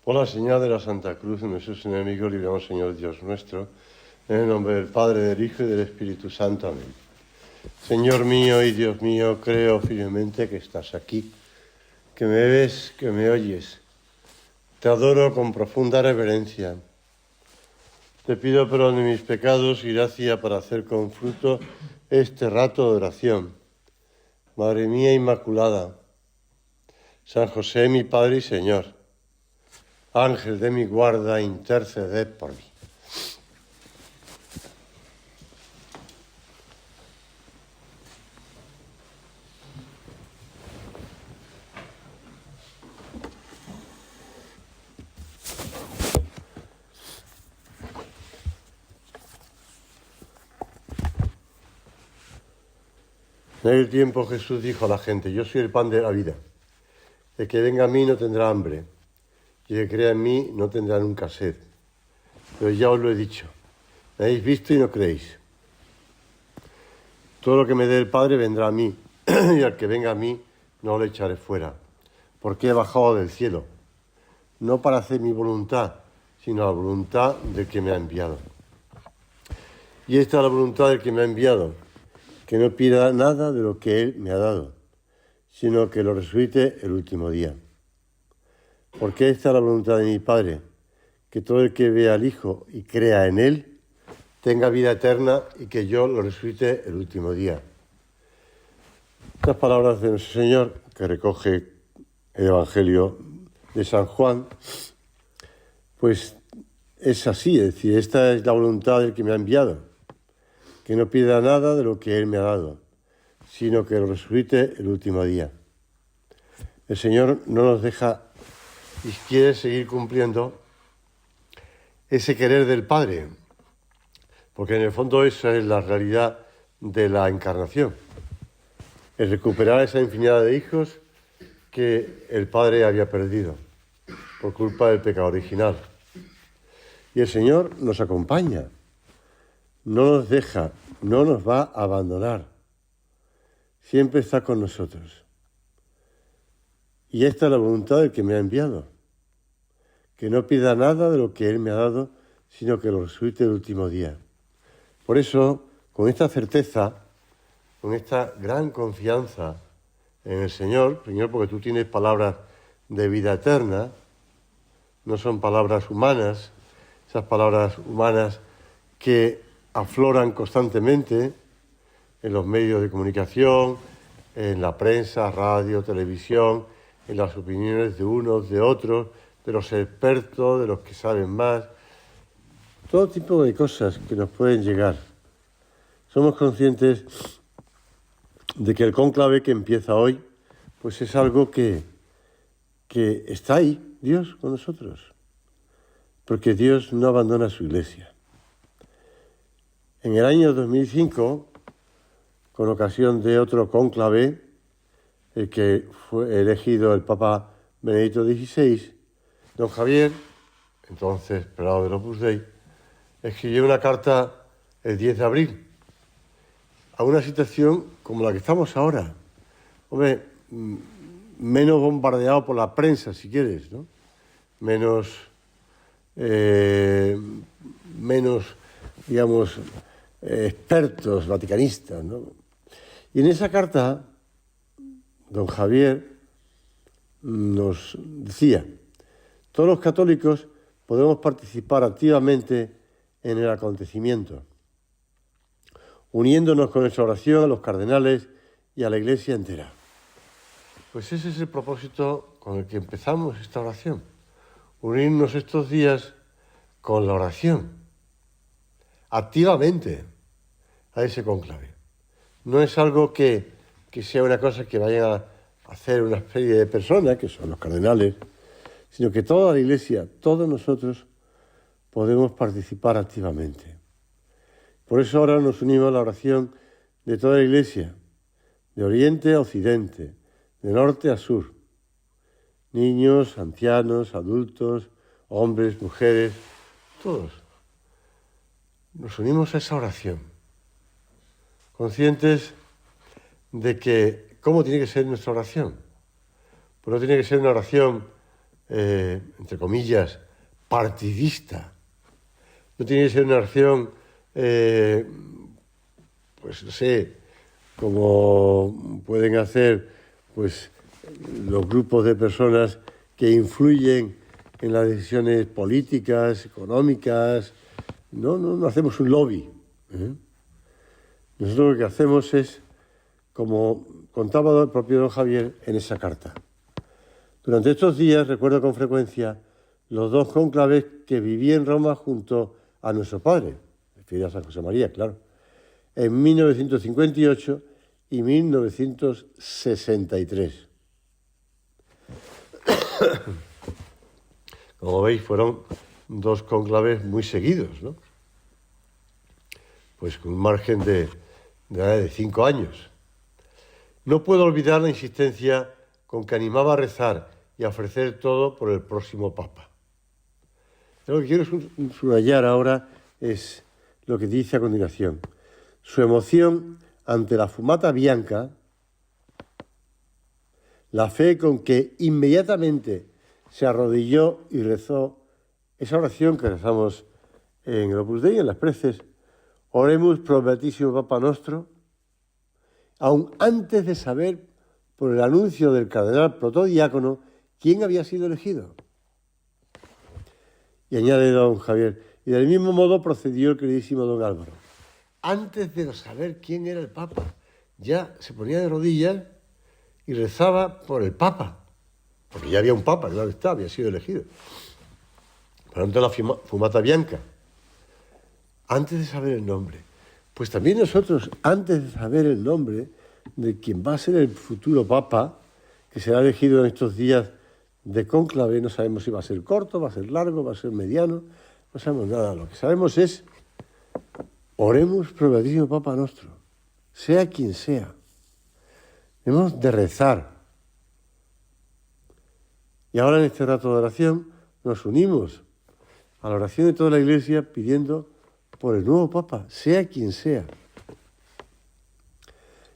Por la señal de la Santa Cruz de nuestros enemigos, libramos, Señor Dios nuestro, en el nombre del Padre, del Hijo y del Espíritu Santo. Amén. Señor mío y Dios mío, creo firmemente que estás aquí, que me ves, que me oyes. Te adoro con profunda reverencia. Te pido perdón de mis pecados y gracia para hacer con fruto este rato de oración. Madre mía Inmaculada, San José, mi Padre y Señor, Ángel de mi guarda, interceded por mí. En aquel tiempo Jesús dijo a la gente: yo soy el pan de la vida. El que venga a mí no tendrá hambre, y el que crea en mí no tendrá nunca sed. Pero ya os lo he dicho, me habéis visto y no creéis. Todo lo que me dé el Padre vendrá a mí, y al que venga a mí no le echaré fuera, porque he bajado del cielo, no para hacer mi voluntad, sino la voluntad del que me ha enviado. Y esta es la voluntad del que me ha enviado, que no pida nada de lo que Él me ha dado, sino que lo resucite el último día. Porque esta es la voluntad de mi Padre, que todo el que vea al Hijo y crea en Él, tenga vida eterna y que yo lo resucite el último día. Estas palabras de nuestro Señor, que recoge el Evangelio de San Juan, pues es así, es decir, esta es la voluntad del que me ha enviado, que no pida nada de lo que Él me ha dado, sino que lo resucite el último día. El Señor no nos deja y quiere seguir cumpliendo ese querer del Padre, porque en el fondo esa es la realidad de la encarnación, es recuperar esa infinidad de hijos que el Padre había perdido por culpa del pecado original. Y el Señor nos acompaña, no nos deja, no nos va a abandonar, siempre está con nosotros. Y esta es la voluntad del que me ha enviado, que no pida nada de lo que Él me ha dado, sino que lo resucite el último día. Por eso, con esta certeza, con esta gran confianza en el Señor, Señor, porque tú tienes palabras de vida eterna, no son palabras humanas, esas palabras humanas que afloran constantemente en los medios de comunicación, en la prensa, radio, televisión, en las opiniones de unos, de otros, de los expertos, de los que saben más, todo tipo de cosas que nos pueden llegar. Somos conscientes de que el cónclave que empieza hoy, pues es algo que está ahí, Dios con nosotros, porque Dios no abandona su Iglesia. En el año 2005, con ocasión de otro cónclave, el que fue elegido el Papa Benedicto XVI, don Javier, entonces prelado del Opus Dei, escribió una carta el 10 de abril a una situación como la que estamos ahora. Hombre, menos bombardeado por la prensa, si quieres, ¿no? Menos, digamos, expertos vaticanistas, ¿no? Y en esa carta, don Javier nos decía: todos los católicos podemos participar activamente en el acontecimiento, uniéndonos con nuestra oración a los cardenales y a la Iglesia entera. Pues ese es el propósito con el que empezamos esta oración, unirnos estos días con la oración, activamente a ese cónclave. No es algo que sea una cosa que vayan a hacer una serie de personas, que son los cardenales, sino que toda la Iglesia, todos nosotros, podemos participar activamente. Por eso ahora nos unimos a la oración de toda la Iglesia, de oriente a occidente, de norte a sur. Niños, ancianos, adultos, hombres, mujeres, todos. Nos unimos a esa oración, conscientes de que, ¿cómo tiene que ser nuestra oración? Pues no tiene que ser una oración entre comillas, partidista. No tiene que ser una acción, pues no sé, como pueden hacer pues los grupos de personas que influyen en las decisiones políticas, económicas. No hacemos un lobby. Nosotros lo que hacemos es, como contaba el propio don Javier en esa carta. Durante estos días recuerdo con frecuencia los dos cónclaves que viví en Roma junto a nuestro padre, refiere a San José María, claro, en 1958 y 1963. Como veis, fueron dos cónclaves muy seguidos, ¿no? Pues con un margen de 5 años. No puedo olvidar la insistencia con que animaba a rezar y a ofrecer todo por el próximo Papa. Lo que quiero subrayar ahora es lo que dice a continuación. Su emoción ante la fumata bianca, la fe con que inmediatamente se arrodilló y rezó esa oración que rezamos en el Opus Dei, en las preces, Oremus pro beatissimo Papa Nostro, aun antes de saber por el anuncio del cardenal protodiácono quién había sido elegido. Y añade don Javier, y del mismo modo procedió el queridísimo don Álvaro. Antes de saber quién era el Papa, ya se ponía de rodillas y rezaba por el Papa, porque ya había un Papa, claro está, había sido elegido. Por lo tanto, la fumata bianca, antes de saber el nombre. Pues también nosotros, antes de saber el nombre de quien va a ser el futuro Papa, que será elegido en estos días de cónclave, no sabemos si va a ser corto, va a ser largo, va a ser mediano, no sabemos nada. Lo que sabemos es, oremos pro beatissimo Papa Nostro, sea quien sea. Hemos de rezar. Y ahora en este rato de oración nos unimos a la oración de toda la Iglesia pidiendo por el nuevo Papa, sea quien sea.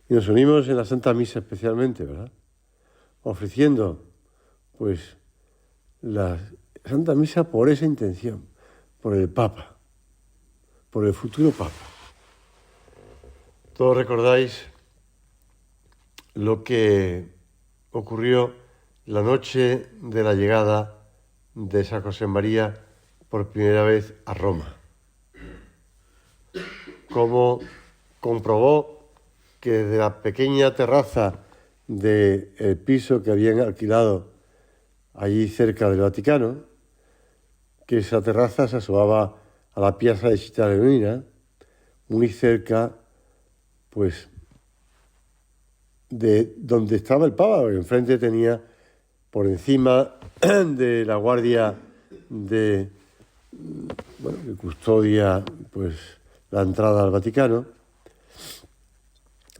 Y nos unimos en la Santa Misa especialmente, ¿verdad? Ofreciendo, pues, la Santa Misa por esa intención, por el Papa, por el futuro Papa. Todos recordáis lo que ocurrió la noche de la llegada de San José María por primera vez a Roma. Cómo comprobó que desde la pequeña terraza del piso que habían alquilado allí cerca del Vaticano, que esa terraza se asomaba a la Piazza de Città Leonina, muy cerca, pues, de donde estaba el Papa, porque enfrente tenía, por encima de la guardia que custodia, pues, la entrada al Vaticano,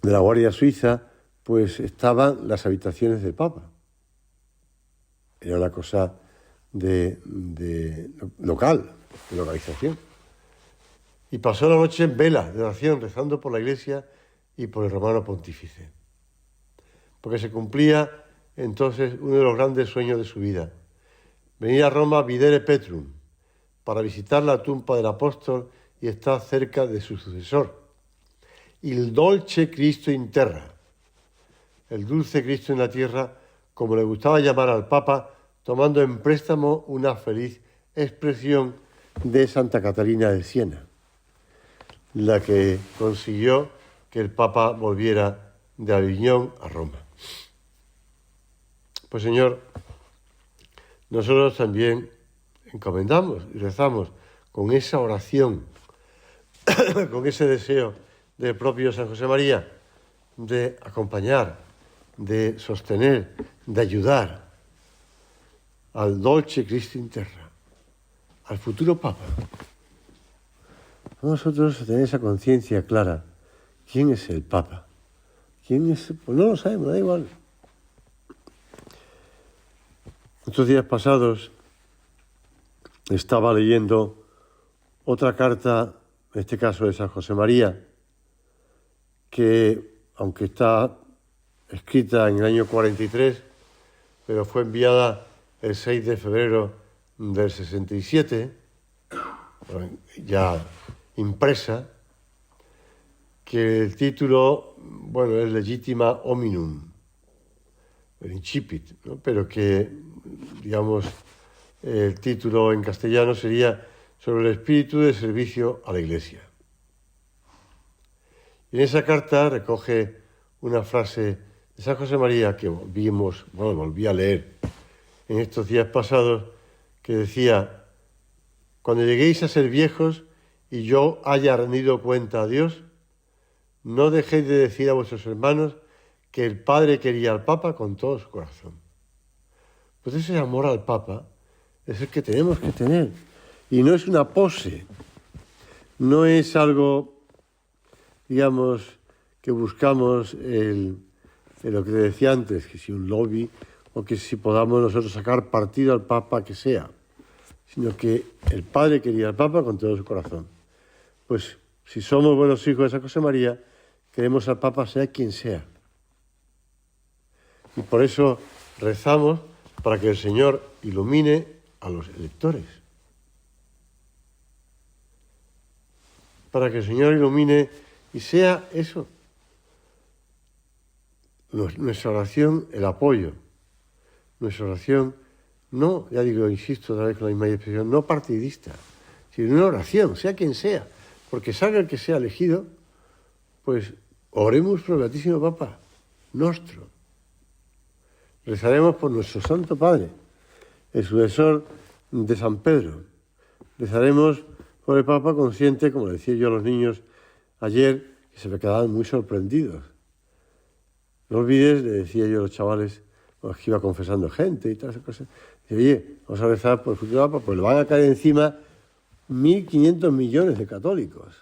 de la Guardia Suiza, pues estaban las habitaciones del Papa. Era una cosa de localización. Y pasó la noche en vela de oración, rezando por la Iglesia y por el Romano Pontífice. Porque se cumplía entonces uno de los grandes sueños de su vida. Venir a Roma videre Petrum, para visitar la tumba del apóstol y estar cerca de su sucesor. Il dolce Cristo in terra, el dulce Cristo en la tierra, como le gustaba llamar al Papa, tomando en préstamo una feliz expresión de Santa Catalina de Siena, la que consiguió que el Papa volviera de Aviñón a Roma. Pues Señor, nosotros también encomendamos y rezamos con esa oración, con ese deseo del propio San José María de acompañar, de sostener, de ayudar al dolce Cristo in terra, al futuro Papa. Nosotros tener esa conciencia clara. ¿Quién es el Papa? ¿Quién es? Pues no lo sabemos, da igual. Estos días pasados estaba leyendo otra carta, en este caso de San José María, que, aunque está escrita en el año 43, pero fue enviada el 6 de febrero del 67, ya impresa, que el título, bueno, es Legitima Hominum, el incipit, ¿no? Pero que, digamos, el título en castellano sería Sobre el espíritu de servicio a la Iglesia. Y en esa carta recoge una frase de San José María que volví a leer en estos días pasados, que decía: cuando lleguéis a ser viejos y yo haya rendido cuenta a Dios, no dejéis de decir a vuestros hermanos que el Padre quería al Papa con todo su corazón. Pues ese amor al Papa es el que tenemos que tener. Y no es una pose, no es algo, digamos, que buscamos lo que te decía antes, que si un lobby o que si podamos nosotros sacar partido al Papa que sea, sino que el Padre quería al Papa con todo su corazón. Pues si somos buenos hijos de San José María, queremos al Papa sea quien sea. Y por eso rezamos para que el Señor ilumine a los electores. Para que el Señor ilumine y sea eso. Nuestra oración, el apoyo. Nuestra oración, no, ya digo, insisto otra vez con la misma expresión, no partidista, sino una oración, sea quien sea. Porque salga el que sea elegido, pues oremos por el Beatísimo Papa nuestro. Rezaremos por nuestro Santo Padre, el sucesor de San Pedro. Rezaremos por el Papa consciente, como le decía yo a los niños ayer, que se me quedaban muy sorprendidos. No olvides, le decía yo a los chavales, pues, que iba confesando gente y todas esas cosas. Dice, oye, vamos a rezar por el futuro Papa, pues le van a caer encima 1.500 millones de católicos.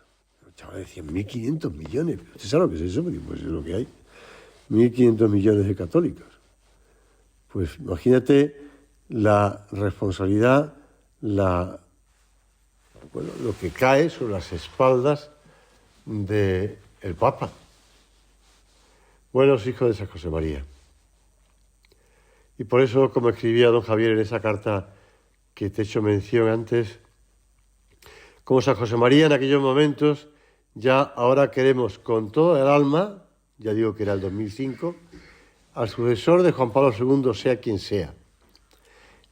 Los chavales decían, 1.500 millones. ¿Usted sabe lo que es eso? Porque pues es lo que hay. 1.500 millones de católicos. Pues imagínate la responsabilidad, lo que cae sobre las espaldas del Papa. Buenos hijos de San José María. Y por eso, como escribía don Javier en esa carta que te he hecho mención antes, como San José María en aquellos momentos, ya ahora queremos con toda el alma, ya digo que era el 2005, al sucesor de Juan Pablo II, sea quien sea.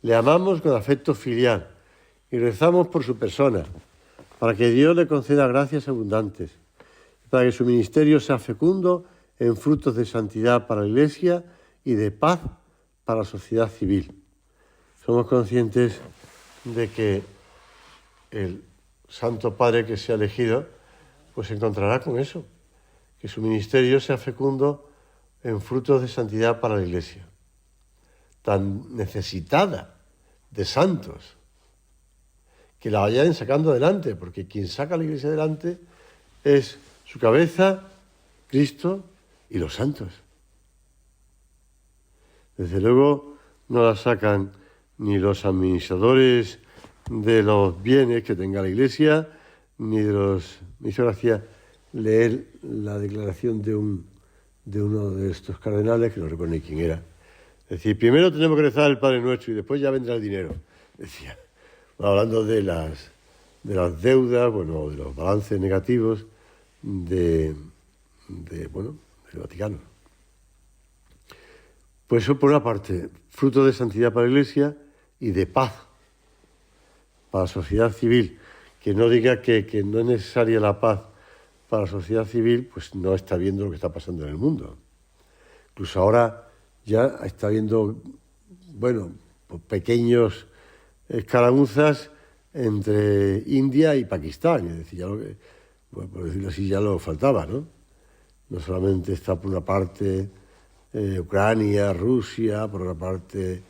Le amamos con afecto filial y rezamos por su persona, para que Dios le conceda gracias abundantes, para que su ministerio sea fecundo en frutos de santidad para la Iglesia y de paz para la sociedad civil. Somos conscientes de que el Santo Padre que sea elegido, pues se encontrará con eso, que su ministerio sea fecundo en frutos de santidad para la Iglesia, tan necesitada de santos, que la vayan sacando adelante, porque quien saca a la Iglesia adelante es su cabeza, Cristo y los santos. Desde luego no la sacan ni los administradores de los bienes que tenga la Iglesia, ni de los... Me hizo gracia leer la declaración de uno de estos cardenales, que no recuerdo ni quién era. Es decir, primero tenemos que rezar el Padre Nuestro y después ya vendrá el dinero, decía. Hablando de las deudas, de los balances negativos del Vaticano. Pues eso por una parte, fruto de santidad para la Iglesia y de paz para la sociedad civil. Que no diga que no es necesaria la paz para la sociedad civil, pues no está viendo lo que está pasando en el mundo. Incluso ahora ya está viendo, pequeños escaramuzas entre India y Pakistán. Es decir, por decirlo así, ya lo faltaba, ¿no? No solamente está por una parte Ucrania, Rusia, por otra parte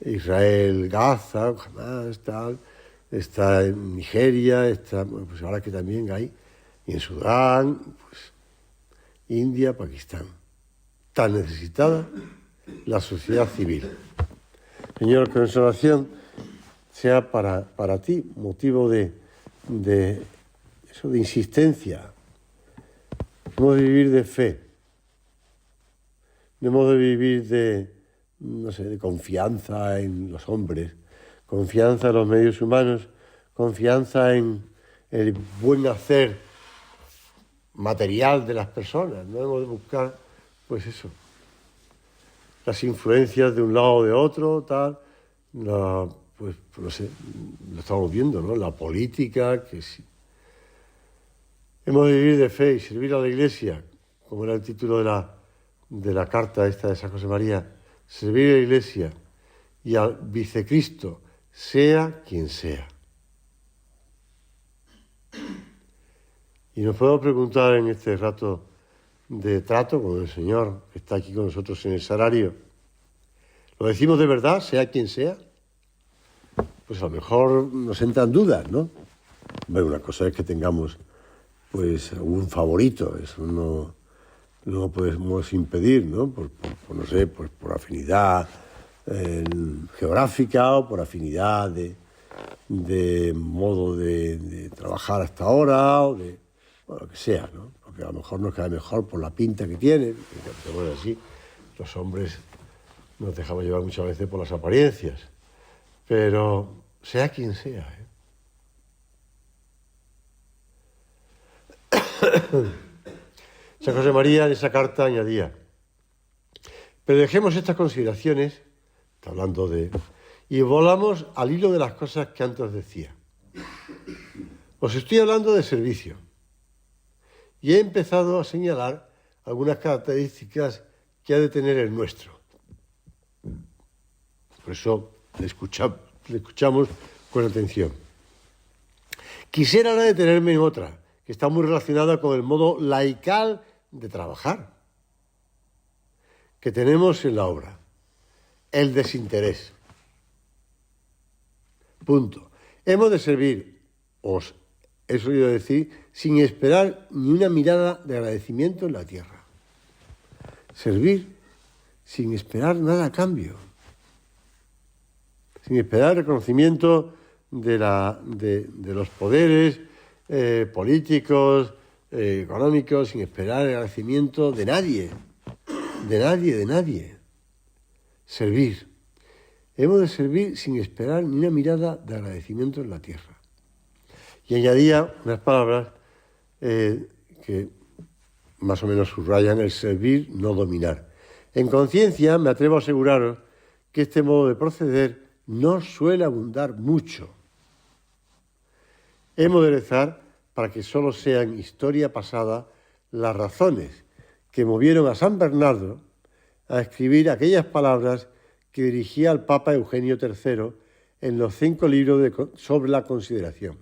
Israel, Gaza, Hamas, tal, está en Nigeria, está, pues ahora que también hay, y en Sudán, pues India, Pakistán. Tan necesitada la sociedad civil. Señor, que nuestra oración sea para ti motivo de insistencia, de modo de vivir de fe, de modo de vivir no sé, de confianza en los hombres, confianza en los medios humanos, confianza en el buen hacer material de las personas. No hemos de buscar, pues eso, las influencias de un lado o de otro, tal, pues no sé, lo estamos viendo, ¿no? La política, que sí. Hemos de vivir de fe y servir a la Iglesia, como era el título de la carta esta de San José María, servir a la Iglesia y al vicecristo, sea quien sea. Y nos podemos preguntar en este rato de trato con el Señor, que está aquí con nosotros en el sagrario, ¿lo decimos de verdad, sea quien sea? Pues a lo mejor nos entran dudas, ¿no? Bueno, una cosa es que tengamos pues un favorito, eso no lo podemos impedir, ¿no? Por no sé, pues por afinidad geográfica o por afinidad de modo de trabajar hasta ahora o de lo que sea, ¿no? Porque a lo mejor nos queda mejor por la pinta que tiene, porque bueno, así los hombres nos dejamos llevar muchas veces por las apariencias, pero sea quien sea, ¿eh? San José María en esa carta añadía, pero dejemos estas consideraciones, está hablando y volamos al hilo de las cosas que antes decía. Os estoy hablando de servicio y he empezado a señalar algunas características que ha de tener el nuestro. Por eso le escuchamos con atención. Quisiera ahora detenerme en otra, que está muy relacionada con el modo laical de trabajar que tenemos en la obra, el desinterés. Punto. Hemos de servir, eso quiero decir, sin esperar ni una mirada de agradecimiento en la tierra. Servir sin esperar nada a cambio, sin esperar reconocimiento de los poderes políticos, económicos, sin esperar el agradecimiento de nadie. Servir. Hemos de servir sin esperar ni una mirada de agradecimiento en la tierra. Y añadía unas palabras que más o menos subrayan el servir, no dominar. En conciencia me atrevo a aseguraros que este modo de proceder no suele abundar mucho. Hemos de rezar para que solo sean historia pasada las razones que movieron a San Bernardo a escribir aquellas palabras que dirigía al Papa Eugenio III en los 5 libros sobre la consideración.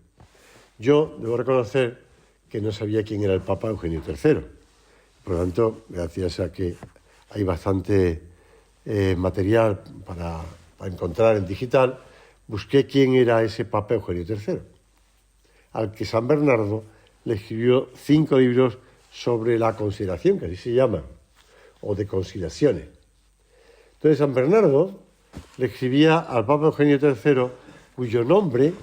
Yo debo reconocer que no sabía quién era el Papa Eugenio III. Por lo tanto, gracias a que hay bastante material para encontrar en digital, busqué quién era ese Papa Eugenio III, al que San Bernardo le escribió 5 libros sobre la consideración, que así se llama, o de consideraciones. Entonces San Bernardo le escribía al Papa Eugenio III, cuyo nombre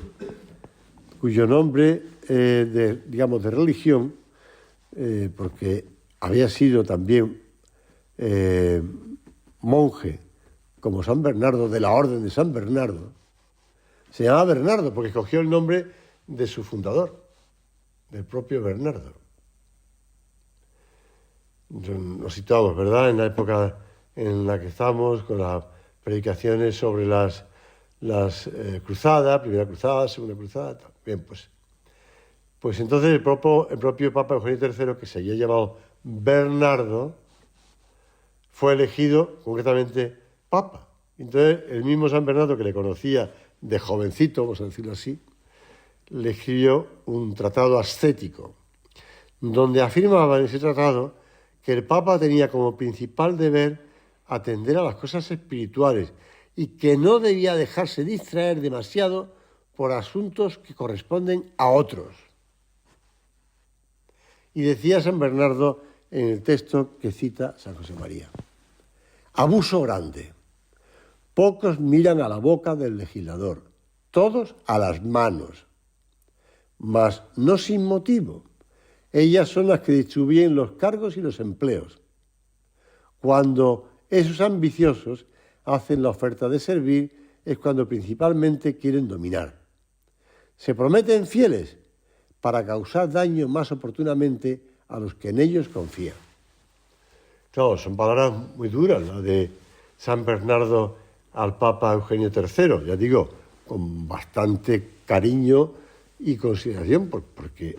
de religión, porque había sido también monje, como San Bernardo, de la Orden de San Bernardo, se llamaba Bernardo porque escogió el nombre de su fundador, del propio Bernardo. Nos situamos, ¿verdad?, en la época en la que estamos, con las predicaciones sobre las cruzadas, primera cruzada, segunda cruzada. Bien, pues entonces el propio Papa Eugenio III, que se había llamado Bernardo, fue elegido concretamente Papa. Entonces el mismo San Bernardo, que le conocía de jovencito, vamos a decirlo así, le escribió un tratado ascético, donde afirmaba en ese tratado que el Papa tenía como principal deber atender a las cosas espirituales y que no debía dejarse distraer demasiado por asuntos que corresponden a otros. Y decía San Bernardo en el texto que cita San José María: abuso grande. Pocos miran a la boca del legislador, todos a las manos, mas no sin motivo. Ellas son las que distribuyen los cargos y los empleos. Cuando esos ambiciosos hacen la oferta de servir es cuando principalmente quieren dominar. Se prometen fieles para causar daño más oportunamente a los que en ellos confían. Claro, son palabras muy duras, las de San Bernardo al Papa Eugenio III, ya digo, con bastante cariño y consideración, porque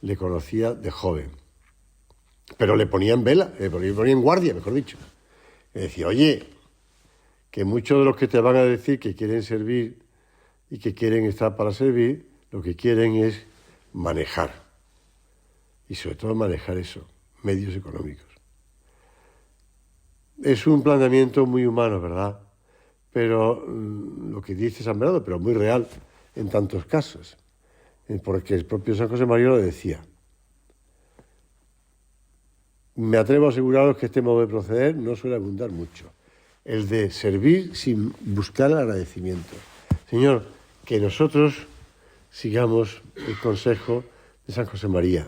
le conocía de joven. Pero le ponía en vela, le ponía en guardia, mejor dicho. Le decía, oye, que muchos de los que te van a decir que quieren servir y que quieren estar para servir, lo que quieren es manejar. Y sobre todo manejar eso, medios económicos. Es un planteamiento muy humano, ¿verdad? Pero lo que dice San Bernardo, pero muy real en tantos casos. Porque el propio San José María lo decía. Me atrevo a aseguraros que este modo de proceder no suele abundar mucho. El de servir sin buscar el agradecimiento. Señor, que nosotros sigamos el consejo de San José María.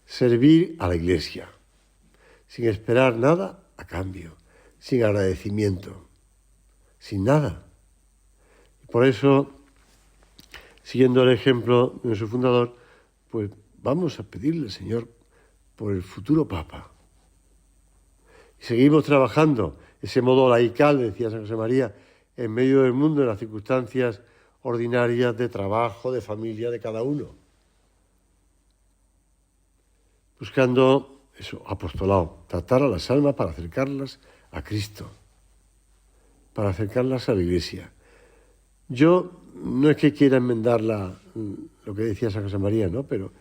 Servir a la Iglesia, sin esperar nada a cambio, sin agradecimiento, sin nada. Por eso, siguiendo el ejemplo de su fundador, pues vamos a pedirle al Señor por el futuro Papa. Y seguimos trabajando ese modo laical, decía San José María, en medio del mundo, en las circunstancias ordinarias de trabajo, de familia, de cada uno. Buscando eso, apostolado, tratar a las almas para acercarlas a Cristo, para acercarlas a la Iglesia. Yo no es que quiera enmendar lo que decía San José María, ¿no? Pero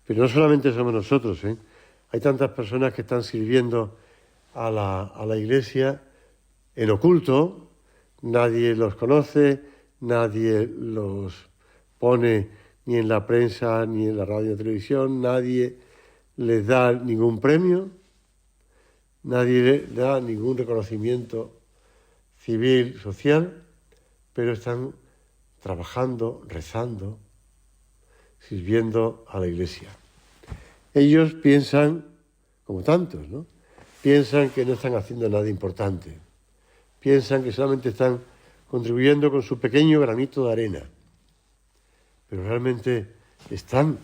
no solamente somos nosotros, ¿eh? Hay tantas personas que están sirviendo a la Iglesia en oculto, nadie los conoce, nadie los pone ni en la prensa, ni en la radio ni televisión, nadie les da ningún premio, nadie les da ningún reconocimiento civil, social, pero están trabajando, rezando, sirviendo a la Iglesia. Ellos piensan, como tantos, ¿no? Piensan que no están haciendo nada importante. Piensan que solamente están contribuyendo con su pequeño granito de arena. Pero realmente están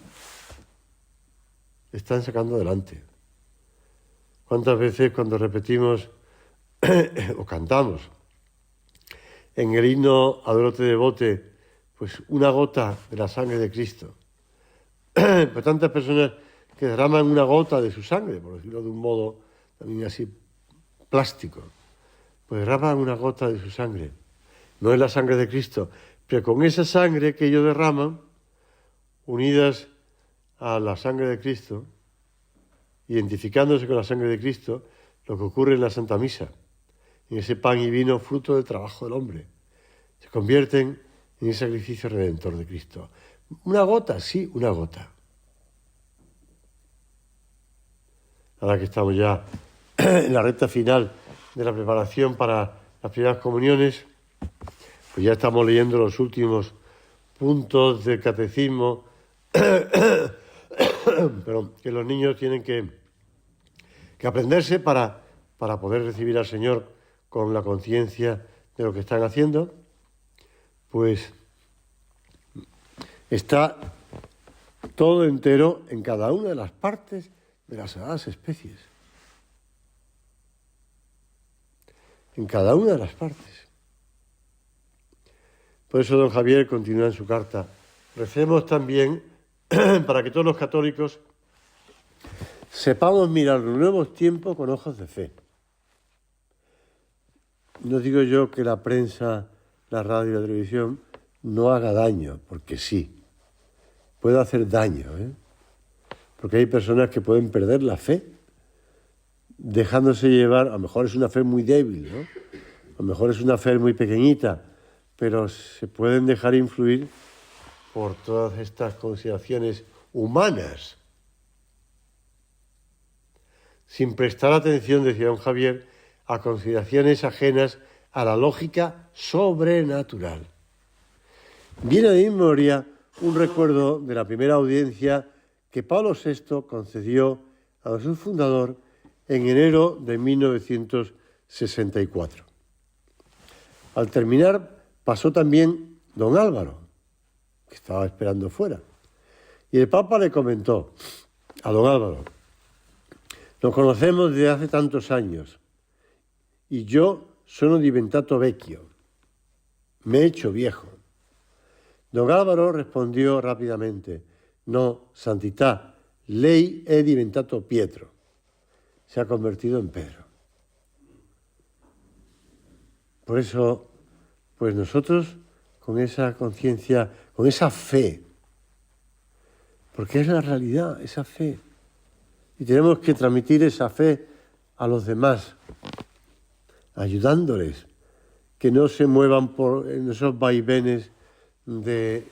sacando adelante. ¿Cuántas veces cuando repetimos o cantamos en el himno Adorote Devote, pues una gota de la sangre de Cristo? Pues tantas personas que derraman una gota de su sangre, por decirlo de un modo también así plástico, pues derraman una gota de su sangre. No es la sangre de Cristo, pero con esa sangre que ellos derraman, unidas a la sangre de Cristo, identificándose con la sangre de Cristo, lo que ocurre en la Santa Misa, en ese pan y vino fruto del trabajo del hombre, se convierten en el sacrificio redentor de Cristo. Una gota, sí, una gota. Ahora que estamos ya en la recta final de la preparación para las primeras comuniones, pues ya estamos leyendo los últimos puntos del catecismo, pero que los niños tienen que aprenderse para poder recibir al Señor con la conciencia de lo que están haciendo. Pues está todo entero en cada una de las partes de las sagradas especies. En cada una de las partes. Por eso don Javier continúa en su carta. Recemos también para que todos los católicos sepamos mirar los nuevos tiempos con ojos de fe. No digo yo que la prensa, la radio y la televisión no haga daño, porque sí, puede hacer daño, porque hay personas que pueden perder la fe, dejándose llevar. A lo mejor es una fe muy débil, ¿no? A lo mejor es una fe muy pequeñita, pero se pueden dejar influir por todas estas consideraciones humanas, sin prestar atención, decía don Javier, a consideraciones ajenas a la lógica sobrenatural. Viene de mi memoria un recuerdo de la primera audiencia que Pablo VI concedió a su fundador en enero de 1964. Al terminar pasó también don Álvaro, que estaba esperando fuera. Y el Papa le comentó a don Álvaro: nos conocemos desde hace tantos años y yo sono diventato vecchio, me he hecho viejo. Don Álvaro respondió rápidamente: no, santità, lei è diventato Pietro, se ha convertido en Pedro. Por eso, pues nosotros, con esa conciencia, con esa fe, porque es la realidad, esa fe, y tenemos que transmitir esa fe a los demás, ayudándoles, que no se muevan en esos vaivenes de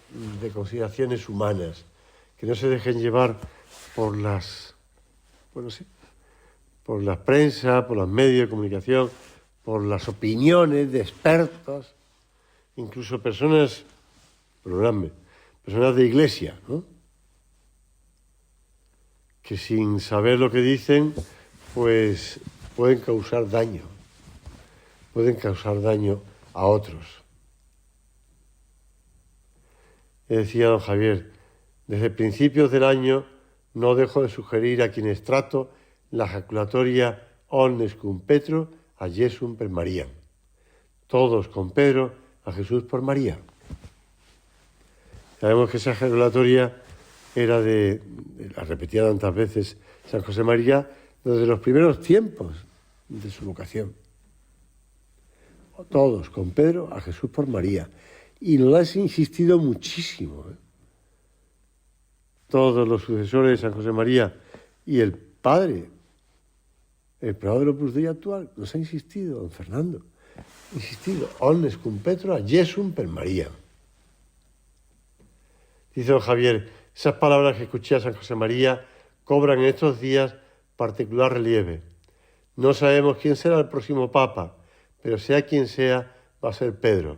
consideraciones humanas, que no se dejen llevar por por la prensa, por los medios de comunicación, por las opiniones de expertos, incluso personas de iglesia, ¿no? Que sin saber lo que dicen, pues pueden causar daño a otros. Decía don Javier: desde principios del año no dejo de sugerir a quienes trato la ejaculatoria omnes cum Petro a Jesum per María. Todos con Pedro, a Jesús por María. Sabemos que esa ejaculatoria era la repetía tantas veces San José María desde los primeros tiempos de su vocación. Todos con Pedro, a Jesús por María. Y lo has insistido muchísimo. Todos los sucesores de San José María y el padre, el prelado del Opus Dei actual, nos ha insistido, don Fernando, omnes cum Petro a Jesum per María. Dice don Javier: esas palabras que escuché a San José María cobran en estos días particular relieve. No sabemos quién será el próximo Papa, pero sea quien sea, va a ser Pedro.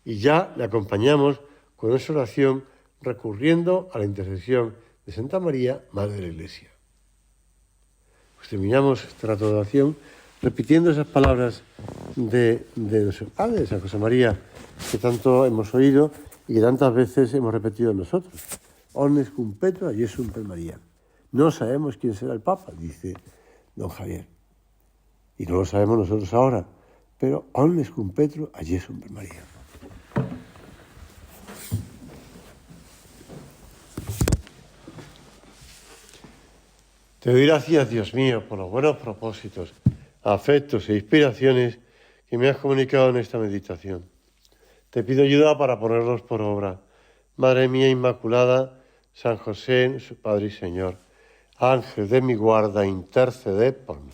Y ya le acompañamos con esa oración, recurriendo a la intercesión de Santa María, Madre de la Iglesia. Pues terminamos esta rato de oración repitiendo esas palabras de nuestro Padre, de San José María, que tanto hemos oído y que tantas veces hemos repetido nosotros. Omnes cum Petro a Jesum per María. No sabemos quién será el Papa, dice don Javier. Y no lo sabemos nosotros ahora, pero omnes cum Petro a Jesum per María. Te doy gracias, Dios mío, por los buenos propósitos, afectos e inspiraciones que me has comunicado en esta meditación. Te pido ayuda para ponerlos por obra. Madre mía Inmaculada, San José, su Padre y Señor, Ángel de mi guarda, interceded por mí.